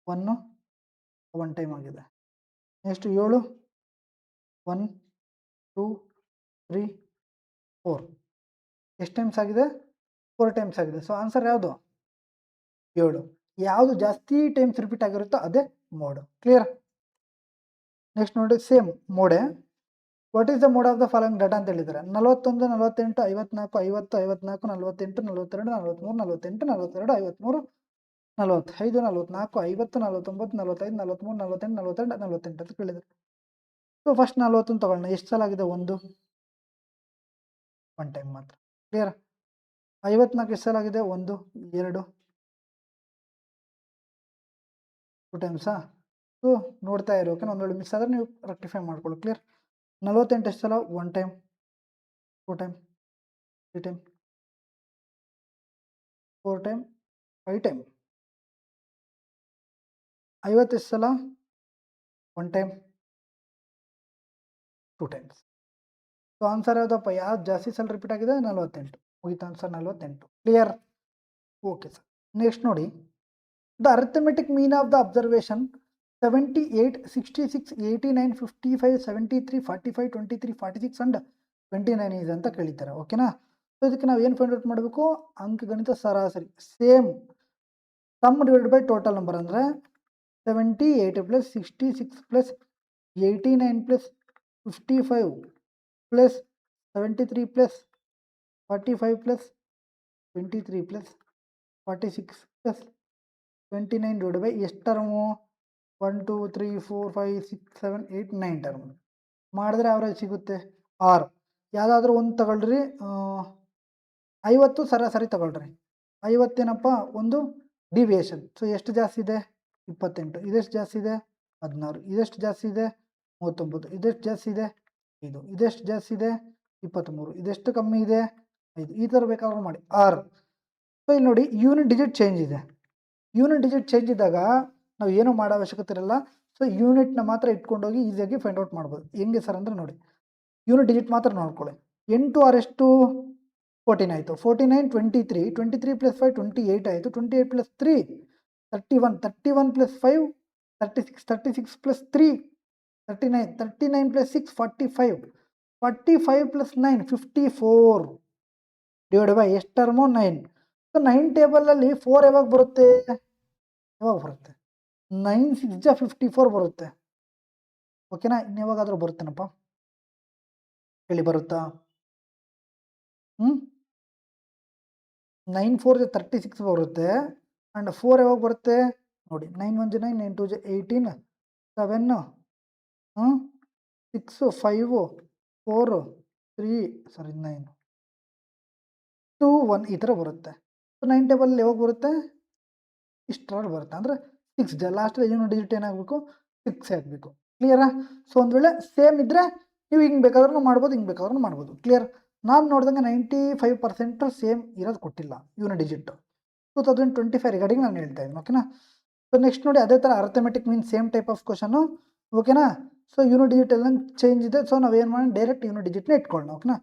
1 1 ಟೈಮ್ ಆಗಿದೆ. ನೆಕ್ಸ್ಟ್ 7 1 2 3 4 ಎಷ್ಟು ಟೈಮ್ಸ್ ಆಗಿದೆ? 4 ಟೈಮ್ಸ್ ಆಗಿದೆ. ಸೊ ಆನ್ಸರ್ ಯಾವುದು? 7. ಯಾವುದು ಜಾಸ್ತಿ ಟೈಮ್ಸ್ ರಿಪೀಟ್ ಆಗಿರುತ್ತೋ ಅದೇ ಮೋಡ್. ಕ್ಲಿಯರ್? ನೆಕ್ಸ್ಟ್ ನೋಡಿ, ಸೇಮ್ ಮೋಡೆ. What is the mode of the following data ಅಂತ ಹೇಳಿದ್ದಾರೆ. 41 48 54 50 54 48 42 43 48 42 53 45 44 50 49 45 43 48 42 48 ಅಂತ ಕೇಳಿದ್ದಾರೆ. ಸೊ ಫಸ್ಟ್ 40 ತಗೊಳ್ಳೋಣ. ಎಷ್ಟು ಸಲ ಆಗಿದೆ? 1 ಟೈಮ್ ಮಾತ್ರ. ಕ್ಲಿಯರ್? 54 ಎಷ್ಟು ಸಲ ಆಗಿದೆ? 1 2 2 ಟೈಮ್ಸಾ? ಸೊ ನೋಡ್ತಾ ಇರೋ. ಓಕೆ, ಒಂದು ವೇಳೆ ಮಿಸ್ ಆದರೆ ನೀವು ರೆಕ್ಟಿಫೈ ಮಾಡ್ಕೊಳ್ಳಿ. ಕ್ಲಿಯರ್? 48 ಎಷ್ಟು ಸಲ? 1 time 2 time 3 time 4 time 5 time. 50 ಎಷ್ಟು ಸಲ? 1 ಟೈಮ್ 2 ಟೈಮ್ಸ್. ಸೊ ಆನ್ಸರ್ ಯಾವುದಪ್ಪ? ಯಾವ್ದು ಜಾಸ್ತಿ ಸಲ ರಿಪೀಟ್ ಆಗಿದೆ? 48. ಮುಗಿತು answer 48. Clear? Okay sir. Next ನೋಡಿ, the arithmetic mean of the observation 78, 66, 89, 55, 73, 45, 23, 46 and 29 ಇದೆ ಅಂತ ಕೇಳಿದ್ದಾರೆ. ಓಕೆನಾ? ಸೊ ಇದಕ್ಕೆ ನಾವು ಏನು ಫೈಂಡ್ ಔಟ್ ಮಾಡಬೇಕು? ಅಂಕಗಣಿತ ಸರಾಸರಿ same sum divided by total number ಅಂದರೆ 78 plus 66 plus 89 plus 55 plus 73 plus 45 plus 23 plus 46 plus 29 divide by ಎಷ್ಟು ಟರ್ಮು? 1 2 3 4 5 6 7 8 9 ಟರ್ಮ್ ಮಾಡಿದ್ರೆ ಆವ್ರೇಜ್ ಸಿಗುತ್ತೆ 6. ಯಾವುದಾದ್ರೂ ಒಂದು ತಗೊಳ್ರಿ. 50 ಸರಾಸರಿ ತಗೊಳ್ರಿ. 50 ಏನಪ್ಪ? ಒಂದು ಡಿವಿಯೇಷನ್. ಸೊ ಎಷ್ಟು ಜಾಸ್ತಿ ಇದೆ? 28. ಇದೆಷ್ಟು ಜಾಸ್ತಿ ಇದೆ? 16. ಇದೆಷ್ಟು ಜಾಸ್ತಿ ಇದೆ? 39. ಇದೆಷ್ಟು ಜಾಸ್ತಿ ಇದೆ? 5. ಇದೆಷ್ಟು ಜಾಸ್ತಿ ಇದೆ? 23. ಇದೆಷ್ಟು ಕಮ್ಮಿ ಇದೆ? 5. ಈ ಥರ ಬೇಕಾದ್ರೂ ಮಾಡಿ 6. ಸೊ ಇಲ್ಲಿ ನೋಡಿ ಯೂನಿಟ್ ಡಿಜಿಟ್ ಚೇಂಜ್ ಇದೆ. ಯೂನಿಟ್ ಡಿಜಿಟ್ ಚೇಂಜ್ ಇದ್ದಾಗ ನಾವು ಏನು ಮಾಡೋ ಅವಶ್ಯಕತೆ ಇರಲ್ಲ. ಸೊ ಯೂನಿಟ್ನ ಮಾತ್ರ ಇಟ್ಕೊಂಡೋಗಿ ಈಸಿಯಾಗಿ ಫೈಂಡ್ ಔಟ್ ಮಾಡ್ಬೋದು. ಹೆಂಗೆ ಸರ್ ಅಂದರೆ ನೋಡಿ, ಯೂನಿಟ್ ಡಿಜಿಟ್ ಮಾತ್ರ ನೋಡ್ಕೊಳ್ಳಿ. 8 6 ಎಷ್ಟು? 14 ಆಯಿತು. 49 23, 23 ಪ್ಲಸ್ 5 28 ಆಯಿತು. 28 plus 3 31, 31 plus 5 36, 36 plus 3 39, 39 plus 6 45, 45 plus 9 54 divide by ಎಷ್ಟು ಟರ್ಮು? 9. ಸೊ 9 ಟೇಬಲಲ್ಲಿ 4 ಯಾವಾಗ ಬರುತ್ತೆ? 9 6 ಜಾ 54 ಬರುತ್ತೆ. ಓಕೆನಾ? ಇನ್ನು ಯಾವಾಗಾದರೂ ಬರುತ್ತೇನಪ್ಪ ಹೇಳಿ, ಬರುತ್ತಾ? 9 4 ಜಾ 36 ಬರುತ್ತೆ. ಆ್ಯಂಡ್ 4 ಯಾವಾಗ ಬರುತ್ತೆ ನೋಡಿ? 9 1 ಜಾ 9, 9 2 ಜಾ 18, 7 6 5 4 3 9 2 1 ಈ ಥರ ಬರುತ್ತೆ. ಸೊ 9 ಟೇಬಲ್ ಯಾವಾಗ ಬರುತ್ತೆ? ಇಷ್ಟರಲ್ಲಿ ಬರುತ್ತೆ. ಅಂದರೆ 6 ಜಾ ಲಾಸ್ಟಲ್ಲಿ ಯೂನಿಟ್ ಡಿಜಿಟ್ ಏನಾಗಬೇಕು? 6 ಆಗಬೇಕು. ಕ್ಲಿಯರಾ? ಸೊ ಒಂದು ವೇಳೆ ಸೇಮ್ ಇದ್ದರೆ ನೀವು ಹಿಂಗೆ ಬೇಕಾದ್ರೂ ಮಾಡ್ಬೋದು, ಹಿಂಗೆ ಬೇಕಾದ್ರೂ ಮಾಡ್ಬೋದು. ಕ್ಲಿಯರ್? ನಾನು ನೋಡಿದಂಗೆ 95% ಸೇಮ್ ಇರೋದು ಕೊಟ್ಟಿಲ್ಲ ಯೂನಿಟ್ ಡಿಜಿಟ್. 2025 ರಿಗಾರ್ಡಿಂಗ್ ನಾನು ಹೇಳ್ತಾ ಇದ್ದೀನಿ. ಓಕೆನಾ? ಸೊ ನೆಕ್ಸ್ಟ್ ನೋಡಿ, ಅದೇ ಥರ arithmetic mean same type of question. ಓಕೆನಾ? ಸೊ ಯೂನಿಟ್ ಡಿಜಿಟ್ ಎಲ್ಲ ಚೇಂಜ್ ಇದೆ. ಸೊ ನಾವು ಏನು ಮಾಡೋಣ? ಡೈರೆಕ್ಟ್ ಯೂನಿಟ್ ಡಿಜಿಟ್ನ ಇಟ್ಕೊಳ್ಳೋಣ. ಓಕೆನಾ?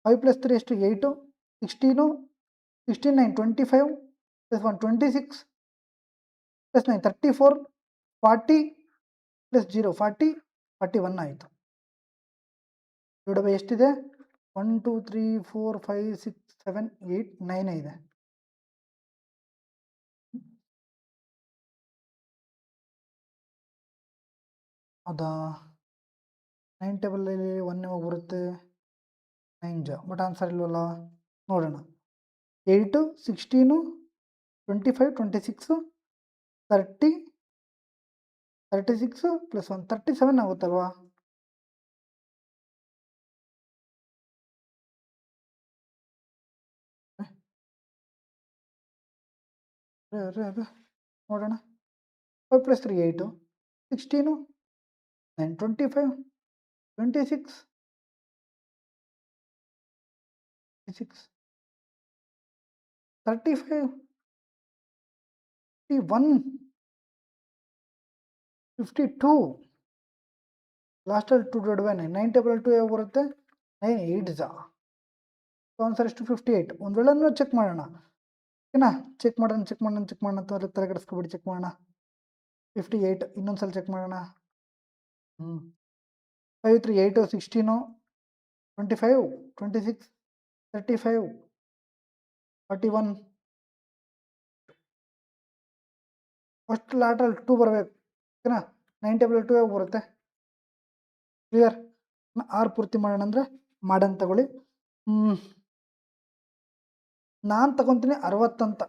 5 ಪ್ಲಸ್ 3 ಎಷ್ಟು? 8, 16 16 9 25 ಪ್ಲಸ್ 1 26 ಪ್ಲಸ್ 9 34 40 ಪ್ಲಸ್ 0 40 41 ಆಯಿತು. ಡಿವೈಡ್ ಬೈ ಎಷ್ಟಿದೆ? 1 2 3 4 5 6 7 8 9 ಇದೆ. ಹೌದಾ? 9 ಟೇಬಲಲ್ಲಿ 1 ಯಾವಾಗ ಬರುತ್ತೆ? 9 ಜಾ. ಬಟ್ ಆನ್ಸರ್ ಇಲ್ವಲ್ಲ, ನೋಡೋಣ. 8 16 25 26 30 36 ಪ್ಲಸ್ 1 37 ಆಗುತ್ತಲ್ವಾ? ನೋಡೋಣ. 5 ಪ್ಲಸ್ 3 8, 16 9 25 26 36 35 51 52 ಲಾಸ್ಟಲ್ಲಿ 2 ಡಿವೈಡ್ ಬೈ 9. 9 ಟೇಬಲ್ 2 ಯಾವಾಗ ಬರುತ್ತೆ? 9 8 ಜಾ. ಆನ್ಸರ್ ಎಷ್ಟು? 58. ಒಂದು ವೇಳೆ ನಾವು ಚೆಕ್ ಮಾಡೋಣ. ಓಕೆನಾ? ಚೆಕ್ ಮಾಡೋಣ ತಲೆ ಕೆಡಿಸ್ಕೊಬಿಡಿ. ಚೆಕ್ ಮಾಡೋಣ. 58 ಇನ್ನೊಂದ್ಸಲ ಚೆಕ್ ಮಾಡೋಣ. 5 3 8 16 25 26 35 41 ಫಸ್ಟ್ ಲಾಟಲ್ಲಿ 2 ಬರಬೇಕು. ಓಕೆನಾ? 9 ಟೇಬಲ್ 2 ಯಾವಾಗ ಬರುತ್ತೆ? ಕ್ಲಿಯರ್? 6 ಪೂರ್ತಿ ಮಾಡೋಣ ಅಂದರೆ ಮಾಡೋಣ ತಗೊಳ್ಳಿ. ನಾನು ತಗೊತೀನಿ 60 ಅಂತ,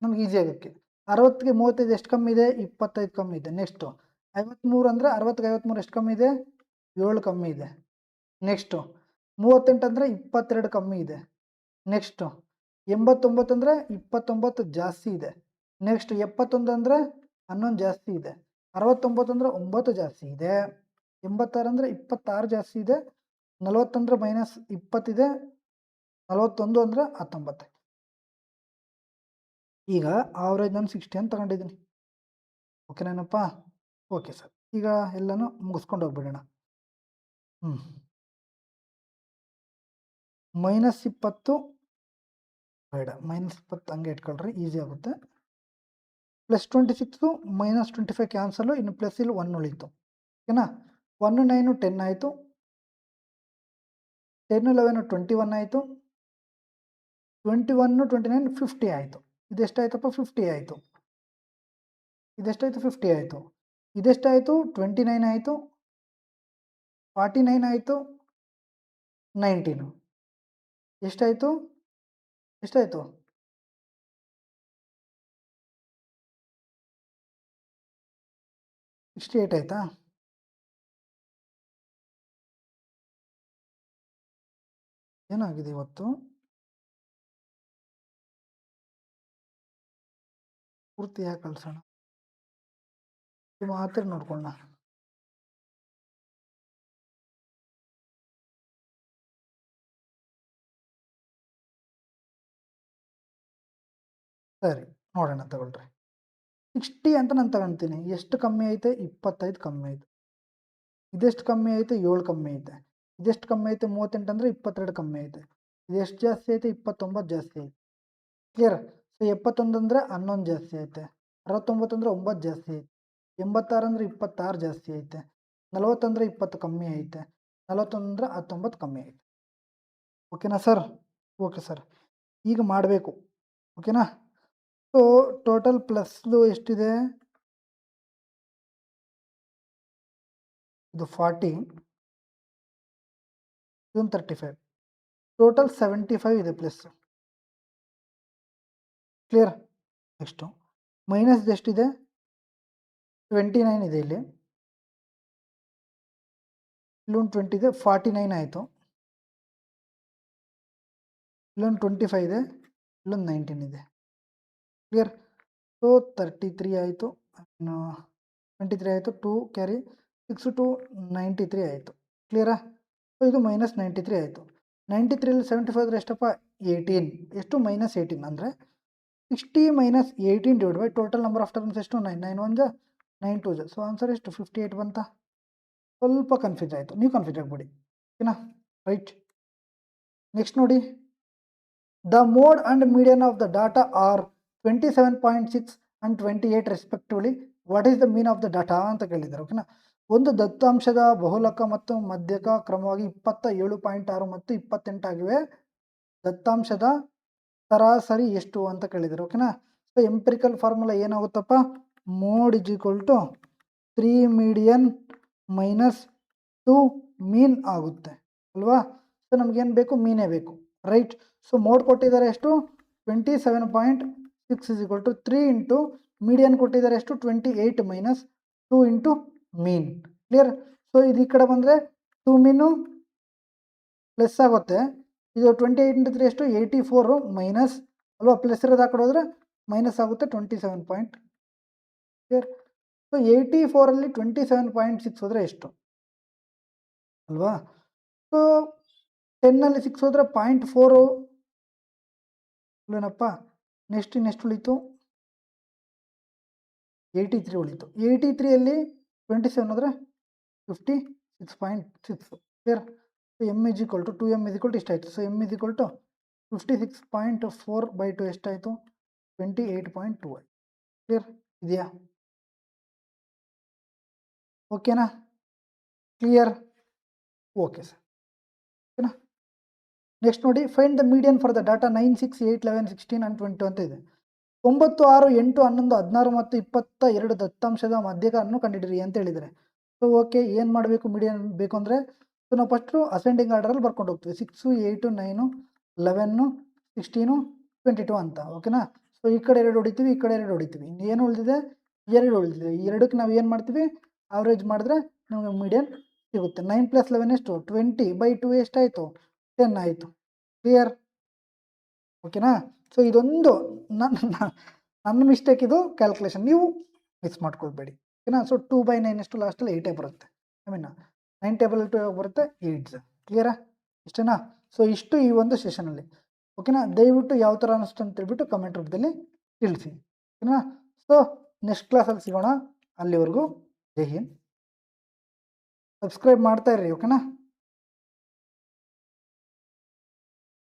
ನಮ್ಗೆ ಈಸಿ ಆಗೋಕ್ಕೆ. 60ಗೆ 35 ಎಷ್ಟು ಕಮ್ಮಿ ಇದೆ? 25 ಕಮ್ಮಿ ಇದೆ. ನೆಕ್ಸ್ಟು 53 ಅಂದರೆ 60ಗೆ 53 ಎಷ್ಟು ಕಮ್ಮಿ ಇದೆ? 7 ಕಮ್ಮಿ ಇದೆ. ನೆಕ್ಸ್ಟು 38 ಅಂದರೆ 22 ಕಮ್ಮಿ ಇದೆ. ನೆಕ್ಸ್ಟು 89 ಅಂದರೆ 29 ಜಾಸ್ತಿ ಇದೆ. ನೆಕ್ಸ್ಟ್ 71 ಅಂದರೆ 11 ಜಾಸ್ತಿ ಇದೆ. 69 ಅಂದರೆ 9 ಜಾಸ್ತಿ ಇದೆ. 86 ಅಂದರೆ 26 ಜಾಸ್ತಿ ಇದೆ. 40 ಅಂದರೆ -20 ಇದೆ. 41 ಅಂದರೆ 19. ಈಗ ಆವ್ರೇಜ್ ನಾನು 60 ಅಂತ ತಗೊಂಡಿದ್ದೀನಿ. ಓಕೆನೇನಪ್ಪ? Okay sir. ಈಗ ಎಲ್ಲನೂ ಮುಗಿಸ್ಕೊಂಡು ಹೋಗ್ಬಿಡೋಣ. -20 ಬೇಡ, -20 ಹಂಗೆ ಇಟ್ಕೊಳ್ರಿ, ಈಸಿ ಆಗುತ್ತೆ. +26 -25 ಕ್ಯಾನ್ಸಲು, ಇನ್ನು ಪ್ಲಸ್ ಇಲ್ಲಿ 1 ಉಳಿತು. ಓಕೆನಾ. 1 9 10 ಆಯಿತು, 10 11 21 ಆಯಿತು, 21 29 50 ಆಯಿತು. ಇದೆಷ್ಟಾಯ್ತಪ್ಪ? 50 ಆಯಿತು. ಇದೆಷ್ಟಾಯಿತು? 50 ಆಯಿತು. ಇದೆಷ್ಟಾಯಿತು? 29 ಆಯಿತು, 49 ಆಯಿತು, 19 ಎಷ್ಟಾಯಿತು? ಎಷ್ಟಾಯಿತು? 68 ಆಯಿತಾ? ಏನಾಗಿದೆ ಇವತ್ತು? ಪೂರ್ತಿ ಯಾಕೆ ಕಳ್ಸೋಣ, ಮಾತ್ರ ನೋಡ್ಕೊಳ್ಳೋಣ. ಸರಿ, ನೋಡೋಣ ತಗೊಳ್ರಿ. 60 ಅಂತ ನಾನು ತಗೊಳ್ತೀನಿ. ಎಷ್ಟು ಕಮ್ಮಿ ಐತೆ? 25 ಕಮ್ಮಿ ಐತೆ. ಇದೆಷ್ಟು ಕಮ್ಮಿ ಐತೆ? 7 ಕಮ್ಮಿ ಐತೆ. ಇದೆಷ್ಟು ಕಮ್ಮಿ ಐತೆ? 38 ಅಂದರೆ 22 ಕಮ್ಮಿ ಐತೆ. ಇದೆಷ್ಟು ಜಾಸ್ತಿ ಐತೆ? 29 ಜಾಸ್ತಿ ಐತೆ. ಕ್ಲಿಯರ್? ಸೊ 71 ಅಂದರೆ 11 ಜಾಸ್ತಿ ಐತೆ. 69 ಅಂದರೆ 9 ಜಾಸ್ತಿ ಐತೆ. 86 ಅಂದರೆ 26 ಜಾಸ್ತಿ ಐತೆ. 40 ಅಂದರೆ 20 ಕಮ್ಮಿ ಐತೆ. 41 ಅಂದರೆ 19 ಕಮ್ಮಿ ಐತೆ. ಓಕೆನಾ ಸರ್? Okay sir. ಈಗ ಮಾಡಬೇಕು. ಓಕೆನಾ. ಸೊ ಟೋಟಲ್ ಪ್ಲಸ್ದು ಎಷ್ಟಿದೆ? ಇದು 40, ಇದೊಂದು 35, ಟೋಟಲ್ 75 ಇದೆ ಪ್ಲಸ್. ಕ್ಲಿಯರ್? ನೆಕ್ಸ್ಟು ಮೈನಸ್ ಎಷ್ಟಿದೆ? 29 ಇದೆ. ಇಲ್ಲಿ ಇಲ್ಲೊಂದು 20 ಇದೆ, 49 ಆಯಿತು. ಇಲ್ಲೊಂದು 25 ಇದೆ, ಇಲ್ಲೊಂದು 19 ಇದೆ. ಕ್ಲಿಯರ್? ಸೊ 33 ಆಯಿತು, 23 ಆಯಿತು, 2 ಕ್ಯಾರಿ 6 ಟು 93 ಆಯಿತು. ಕ್ಲಿಯರಾ? ಸೊ ಇದು -93 ಆಯಿತು. 93ರಲ್ಲಿ 75 ಅಂದರೆ ಎಷ್ಟಪ್ಪ? 18. ಎಷ್ಟು? -18 ಅಂದರೆ 60 - 18 divide by total number of terms ಎಷ್ಟು? 9. 9 1 9 2. ಸೊ ಆನ್ಸರ್ ಎಷ್ಟು? 58 ಬಂತ? ಸ್ವಲ್ಪ ಕನ್ಫ್ಯೂಸ್ ಆಯಿತು, ನೀವು ಕನ್ಫ್ಯೂಸ್ ಆಗಬೇಡಿ. ಓಕೆನಾ. ರೈಟ್. ನೆಕ್ಸ್ಟ್ ನೋಡಿ, the mode and median of the data are 27.6 and 28 respectively. What is the mean of the data ಅಂತ ಕೇಳಿದ್ದಾರೆ. ಓಕೆನಾ. ಒಂದು ದತ್ತಾಂಶದ ಬಹುಲಕ ಮತ್ತು ಮಧ್ಯಕ ಕ್ರಮವಾಗಿ 27.6 ಮತ್ತು 28 ಆಗಿವೆ. ದತ್ತಾಂಶದ ಸರಾಸರಿ ಎಷ್ಟು ಅಂತ ಕೇಳಿದ್ದಾರೆ. ಓಕೆನಾ. ಸೊ ಎಂಪಿರಿಕಲ್ ಫಾರ್ಮುಲಾ ಏನಾಗುತ್ತಪ್ಪ? Mode is equal to 3 median minus 2 mean ಆಗುತ್ತೆ ಅಲ್ವಾ. ಸೊ ನಮಗೇನು ಬೇಕು? ಮೀನೇ ಬೇಕು. ರೈಟ್. ಸೊ ಮೋಡ್ ಕೊಟ್ಟಿದ್ದಾರೆ ಎಷ್ಟು? 27.6 is equal to 3 into median ಕೊಟ್ಟಿದ್ದಾರೆ ಎಷ್ಟು? 28 ಮೈನಸ್ 2 ಇಂಟು ಮೀನ್. ಕ್ಲಿಯರ್? ಸೊ ಇದು ಈ ಕಡೆ ಬಂದರೆ 2 ಮೀನು ಪ್ಲಸ್ ಆಗುತ್ತೆ. ಇದು 28 ಇಂಟು 3 ಎಷ್ಟು? 84 ಮೈನಸ್ ಅಲ್ವಾ, ಪ್ಲಸ್ ಇರೋದು ಹಾಕೊಡೋದ್ರೆ ಮೈನಸ್ ಆಗುತ್ತೆ 27 ಪಾಯಿಂಟ್. ಕ್ಲಿಯರ್? ಸೊ 84ಅಲ್ಲಿ 27.6 ಹೋದರೆ ಎಷ್ಟು ಅಲ್ವಾ. ಸೊ 10ಅಲ್ಲಿ 6 ಹೋದರೆ 0.4 ಅಲ್ವೇನಪ್ಪ. ನೆಕ್ಸ್ಟ್ ಉಳಿತು 83 ಉಳಿತು. 83ಅಲ್ಲಿ 27 ಅಂದರೆ 56.6. Clear? So M is equal to 2m is equal to ಇಷ್ಟಾಯಿತು. So M is equal to 56.4/2 ಎಷ್ಟಾಯಿತು? 28.2 ಆಯಿತು. ಕ್ಲಿಯರ್ ಇದೆಯಾ? ಓಕೆನಾ? ಕ್ಲಿಯರ್? Okay sir. ಓಕೆನಾ. ನೆಕ್ಸ್ಟ್ ನೋಡಿ, find the median for the data 9 6 8 11 16 and 20 ಅಂತ ಇದೆ. 9 6 8 11 16 ಮತ್ತು 22 ದತ್ತಾಂಶದ ಮಧ್ಯಕವನ್ನು ಕಂಡುಹಿಡಿಯಿರಿ ಅಂತ ಹೇಳಿದ್ದಾರೆ. ಸೊ ಓಕೆ, ಏನು ಮಾಡಬೇಕು? ಮೀಡಿಯನ್ ಬೇಕು ಅಂದರೆ ಸೊ ನಾವು ಫಸ್ಟು ಅಸೆಂಡಿಂಗ್ ಆರ್ಡರಲ್ಲಿ ಬರ್ಕೊಂಡು ಹೋಗ್ತೀವಿ. 6 8 9 11 16 22 ಅಂತ. ಓಕೆನಾ. ಸೊ ಈ ಕಡೆ 2 ಹೊಡಿತೀವಿ, ಈ ಕಡೆ 2 ಹೊಡಿತೀವಿ. ಏನು ಉಳಿದಿದೆ? 2 ಉಳಿದಿದೆ. ಈ ಎರಡಕ್ಕೆ ನಾವು ಏನು ಮಾಡ್ತೀವಿ? ಆವ್ರೇಜ್ ಮಾಡಿದ್ರೆ ನಮಗೆ ಮೀಡಿಯನ್ ಸಿಗುತ್ತೆ. 9 + 11 ಎಷ್ಟು? 20/2 ಎಷ್ಟಾಯಿತು? 10 ಆಯಿತು. ಕ್ಲಿಯರ್? ಓಕೆನಾ. ಸೊ ಇದೊಂದು ನನ್ನ ಮಿಸ್ಟೇಕ್, ಇದು ಕ್ಯಾಲ್ಕುಲೇಷನ್ ನೀವು ಮಿಸ್ ಮಾಡ್ಕೊಳ್ಬೇಡಿ. ಓಕೆನಾ. ಸೊ 2/9 ಎಷ್ಟು? ಲಾಸ್ಟಲ್ಲಿ 8 ಬರುತ್ತೆ. 9 ಟೇಬಲ್ 2 ಬರುತ್ತೆ, 8. ಕ್ಲಿಯರಾ? ಇಷ್ಟೇನಾ? ಸೊ ಇಷ್ಟು ಈ ಒಂದು ಸೆಷನಲ್ಲಿ. ಓಕೆನಾ. ದಯವಿಟ್ಟು ಯಾವ ಥರ ಅನ್ನಿಸ್ತು ಅಂತ ಹೇಳ್ಬಿಟ್ಟು ಕಮೆಂಟ್ ರೂಪದಲ್ಲಿ ತಿಳಿಸಿ. ಓಕೆನಾ. ಸೊ ನೆಕ್ಸ್ಟ್ ಕ್ಲಾಸಲ್ಲಿ ಸಿಗೋಣ. ಅಲ್ಲಿವರೆಗೂ ಜೈ ಹಿಂದ್. ಸಬ್ಸ್ಕ್ರೈಬ್ ಮಾಡ್ತಾ ಇರ್ರಿ. ಓಕೆನಾ.